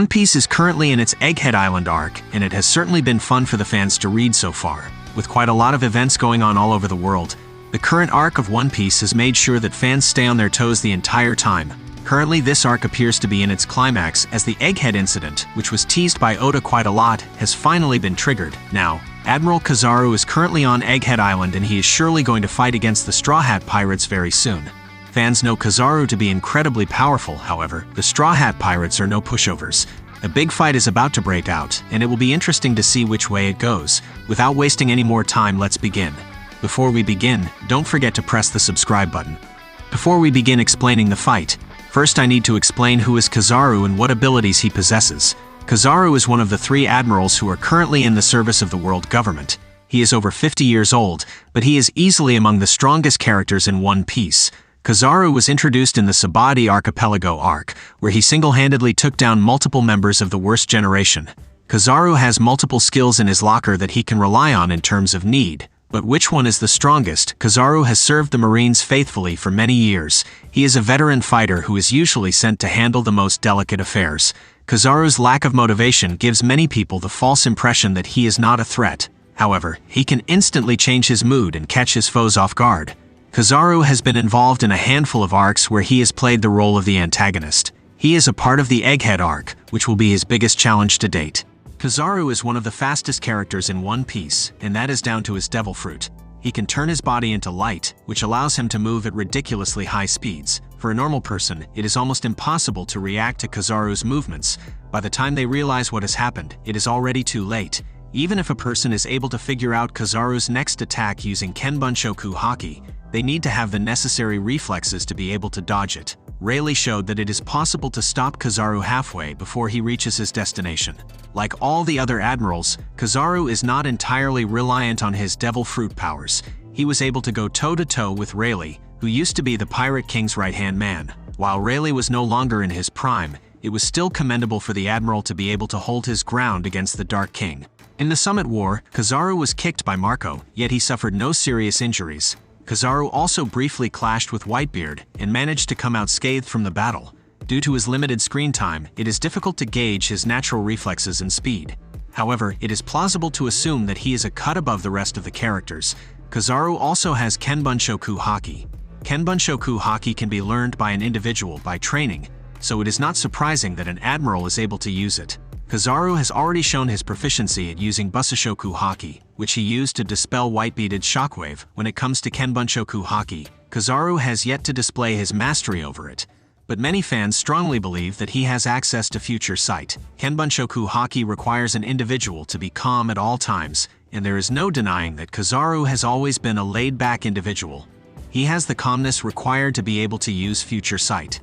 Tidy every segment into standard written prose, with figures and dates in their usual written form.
One Piece is currently in its Egghead Island arc, and it has certainly been fun for the fans to read so far. With quite a lot of events going on all over the world, the current arc of One Piece has made sure that fans stay on their toes the entire time. Currently, this arc appears to be in its climax as the Egghead incident, which was teased by Oda quite a lot, has finally been triggered. Now, Admiral Kizaru is currently on Egghead Island and he is surely going to fight against the Straw Hat Pirates very soon. Fans know Kizaru to be incredibly powerful, however, the Straw Hat Pirates are no pushovers. A big fight is about to break out, and it will be interesting to see which way it goes. Without wasting any more time, let's begin. Before we begin, don't forget to press the subscribe button. Before we begin explaining the fight, first I need to explain who is Kizaru and what abilities he possesses. Kizaru is one of the 3 admirals who are currently in the service of the world government. He is over 50 years old, but he is easily among the strongest characters in One Piece. Kizaru was introduced in the Sabati Archipelago arc, where he single-handedly took down multiple members of the Worst Generation. Kizaru has multiple skills in his locker that he can rely on in terms of need. But which one is the strongest? Kizaru has served the Marines faithfully for many years. He is a veteran fighter who is usually sent to handle the most delicate affairs. Kizaru's lack of motivation gives many people the false impression that he is not a threat. However, he can instantly change his mood and catch his foes off guard. Kizaru has been involved in a handful of arcs where he has played the role of the antagonist. He is a part of the Egghead arc, which will be his biggest challenge to date. Kizaru is one of the fastest characters in One Piece, and that is down to his Devil Fruit. He can turn his body into light, which allows him to move at ridiculously high speeds. For a normal person, it is almost impossible to react to Kizaru's movements. By the time they realize what has happened, it is already too late. Even if a person is able to figure out Kizaru's next attack using Kenbunshoku Haki, they need to have the necessary reflexes to be able to dodge it. Rayleigh showed that it is possible to stop Kizaru halfway before he reaches his destination. Like all the other admirals, Kizaru is not entirely reliant on his Devil Fruit powers. He was able to go toe-to-toe with Rayleigh, who used to be the Pirate King's right-hand man. While Rayleigh was no longer in his prime, it was still commendable for the admiral to be able to hold his ground against the Dark King. In the Summit War, Kizaru was kicked by Marco, yet he suffered no serious injuries. Kizaru also briefly clashed with Whitebeard and managed to come out scathed from the battle. Due to his limited screen time, it is difficult to gauge his natural reflexes and speed. However, it is plausible to assume that he is a cut above the rest of the characters. Kizaru also has Kenbunshoku Haki. Kenbunshoku Haki can be learned by an individual by training, so it is not surprising that an admiral is able to use it. Kizaru has already shown his proficiency at using Busashoku Haki, which he used to dispel Whitebeard's shockwave. When it comes to Kenbunshoku Haki, Kizaru has yet to display his mastery over it. But many fans strongly believe that he has access to future sight. Kenbunshoku Haki requires an individual to be calm at all times, and there is no denying that Kizaru has always been a laid-back individual. He has the calmness required to be able to use future sight.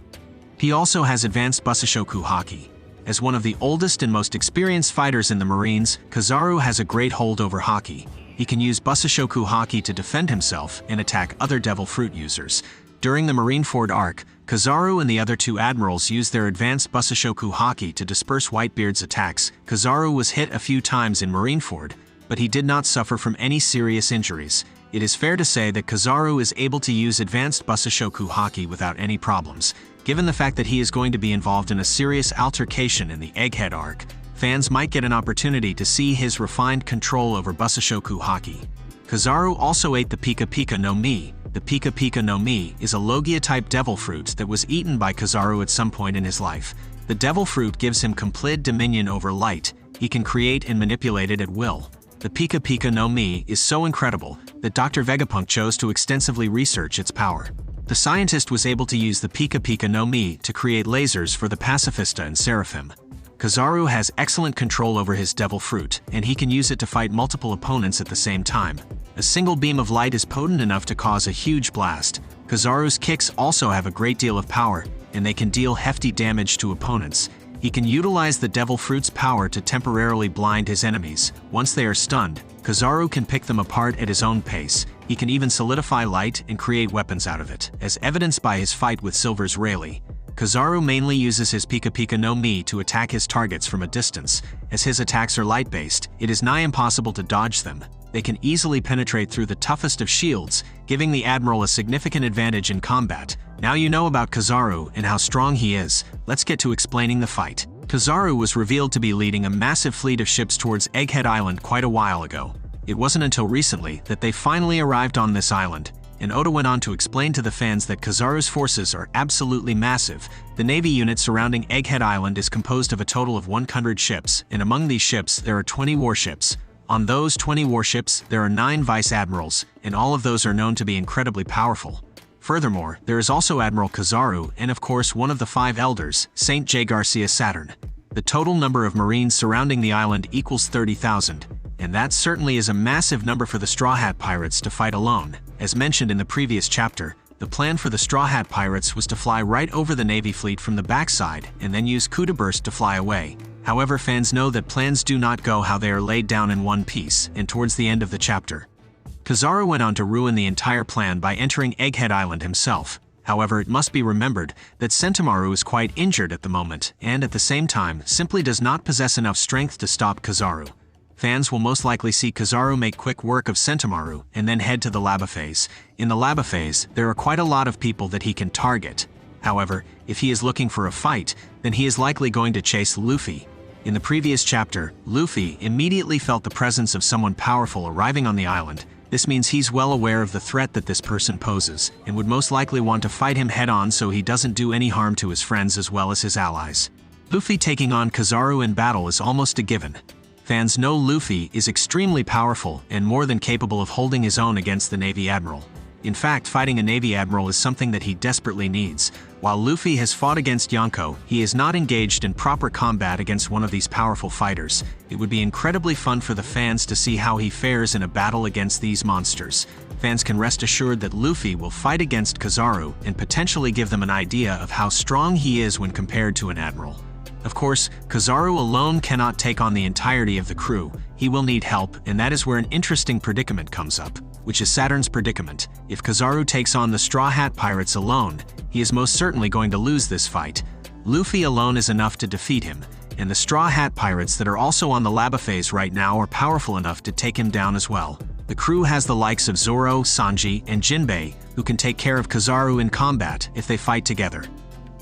He also has advanced Busashoku Haki. As one of the oldest and most experienced fighters in the Marines, Kizaru has a great hold over Haki. He can use Busashoku Haki to defend himself and attack other Devil Fruit users. During the Marineford arc, Kizaru and the other 2 admirals used their advanced Busashoku Haki to disperse Whitebeard's attacks. Kizaru was hit a few times in Marineford, but he did not suffer from any serious injuries. It is fair to say that Kizaru is able to use advanced Busashoku Haki without any problems. Given the fact that he is going to be involved in a serious altercation in the Egghead arc, fans might get an opportunity to see his refined control over Busashoku Haki. Kizaru also ate the Pika Pika no Mi. The Pika Pika no Mi is a Logia-type Devil Fruit that was eaten by Kizaru at some point in his life. The Devil Fruit gives him complete dominion over light. He can create and manipulate it at will. The Pika Pika no Mi is so incredible that Dr. Vegapunk chose to extensively research its power. The scientist was able to use the Pika Pika no Mi to create lasers for the Pacifista and Seraphim. Kizaru has excellent control over his Devil Fruit, and he can use it to fight multiple opponents at the same time. A single beam of light is potent enough to cause a huge blast. Kizaru's kicks also have a great deal of power, and they can deal hefty damage to opponents. He can utilize the Devil Fruit's power to temporarily blind his enemies. Once they are stunned, Kizaru can pick them apart at his own pace. He can even solidify light and create weapons out of it, as evidenced by his fight with Silver's Rayleigh. Kizaru mainly uses his Pika Pika no Mi to attack his targets from a distance. As his attacks are light-based, it is nigh impossible to dodge them. They can easily penetrate through the toughest of shields, giving the Admiral a significant advantage in combat. Now you know about Kizaru and how strong he is, let's get to explaining the fight. Kizaru was revealed to be leading a massive fleet of ships towards Egghead Island quite a while ago. It wasn't until recently that they finally arrived on this island, and Oda went on to explain to the fans that Kizaru's forces are absolutely massive. The navy unit surrounding Egghead Island is composed of a total of 100 ships, and among these ships there are 20 warships. On those 20 warships, there are 9 vice admirals, and all of those are known to be incredibly powerful. Furthermore, there is also Admiral Kizaru and of course one of the 5 elders, Saint J. Garcia Saturn. The total number of marines surrounding the island equals 30,000, and that certainly is a massive number for the Straw Hat Pirates to fight alone. As mentioned in the previous chapter, the plan for the Straw Hat Pirates was to fly right over the Navy fleet from the backside and then use coup de burst to fly away. However, fans know that plans do not go how they are laid down in One Piece, and towards the end of the chapter, Kizaru went on to ruin the entire plan by entering Egghead Island himself. However, it must be remembered that Sentomaru is quite injured at the moment, and at the same time simply does not possess enough strength to stop Kizaru. Fans will most likely see Kizaru make quick work of Sentomaru and then head to the lava phase. In the lava phase, there are quite a lot of people that he can target. However, if he is looking for a fight, then he is likely going to chase Luffy. In the previous chapter, Luffy immediately felt the presence of someone powerful arriving on the island. This means he's well aware of the threat that this person poses, and would most likely want to fight him head-on so he doesn't do any harm to his friends as well as his allies. Luffy taking on Kizaru in battle is almost a given. Fans know Luffy is extremely powerful and more than capable of holding his own against the Navy Admiral. In fact, fighting a Navy Admiral is something that he desperately needs. While Luffy has fought against Yonko, he is not engaged in proper combat against one of these powerful fighters. It would be incredibly fun for the fans to see how he fares in a battle against these monsters. Fans can rest assured that Luffy will fight against Kizaru and potentially give them an idea of how strong he is when compared to an admiral. Of course, Kizaru alone cannot take on the entirety of the crew. He will need help, and that is where an interesting predicament comes up, which is Saturn's predicament. If Kizaru takes on the Straw Hat Pirates alone, he is most certainly going to lose this fight. Luffy alone is enough to defeat him, and the Straw Hat Pirates that are also on the lava phase right now are powerful enough to take him down as well. The crew has the likes of Zoro, Sanji, and Jinbei, who can take care of Kizaru in combat if they fight together.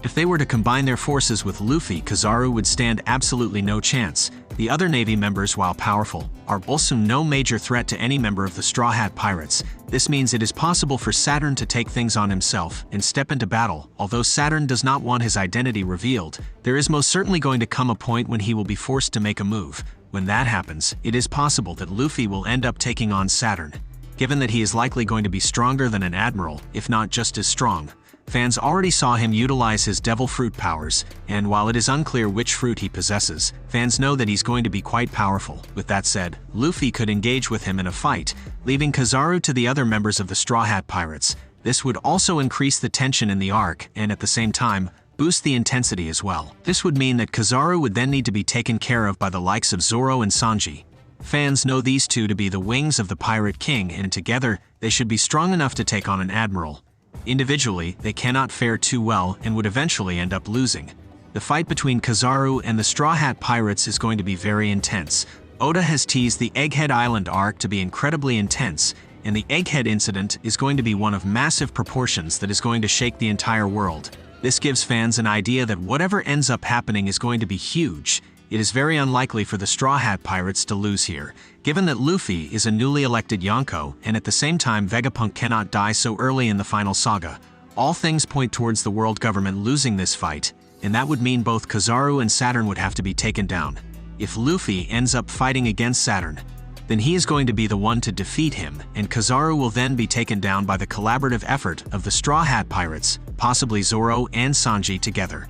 If they were to combine their forces with Luffy, Kizaru would stand absolutely no chance. The other Navy members, while powerful, are also no major threat to any member of the Straw Hat Pirates. This means it is possible for Saturn to take things on himself and step into battle. Although Saturn does not want his identity revealed, there is most certainly going to come a point when he will be forced to make a move. When that happens, it is possible that Luffy will end up taking on Saturn. Given that he is likely going to be stronger than an admiral, if not just as strong, fans already saw him utilize his devil fruit powers, and while it is unclear which fruit he possesses, fans know that he's going to be quite powerful. With that said, Luffy could engage with him in a fight, leaving Kizaru to the other members of the Straw Hat Pirates. This would also increase the tension in the arc, and at the same time, boost the intensity as well. This would mean that Kizaru would then need to be taken care of by the likes of Zoro and Sanji. Fans know these two to be the wings of the Pirate King, and together, they should be strong enough to take on an admiral. Individually, they cannot fare too well and would eventually end up losing. The fight between Kizaru and the Straw Hat Pirates is going to be very intense. Oda has teased the Egghead Island arc to be incredibly intense, and the Egghead incident is going to be one of massive proportions that is going to shake the entire world. This gives fans an idea that whatever ends up happening is going to be huge. It is very unlikely for the Straw Hat Pirates to lose here, given that Luffy is a newly elected Yonko, and at the same time Vegapunk cannot die so early in the final saga. All things point towards the world government losing this fight, and that would mean both Kizaru and Saturn would have to be taken down. If Luffy ends up fighting against Saturn, then he is going to be the one to defeat him, and Kizaru will then be taken down by the collaborative effort of the Straw Hat Pirates, possibly Zoro and Sanji together.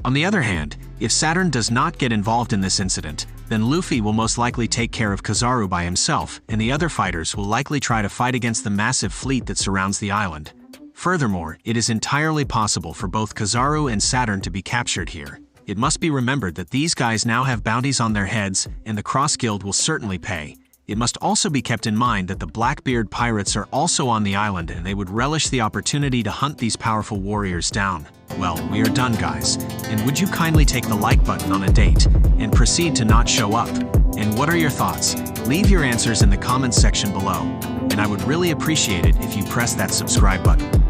On the other hand, if Saturn does not get involved in this incident, then Luffy will most likely take care of Kizaru by himself, and the other fighters will likely try to fight against the massive fleet that surrounds the island. Furthermore, it is entirely possible for both Kizaru and Saturn to be captured here. It must be remembered that these guys now have bounties on their heads, and the Cross Guild will certainly pay. It must also be kept in mind that the Blackbeard pirates are also on the island, and they would relish the opportunity to hunt these powerful warriors down. Well, we are done, guys. And would you kindly take the like button on a date and proceed to not show up? And what are your thoughts? Leave your answers in the comments section below. And I would really appreciate it if you press that subscribe button.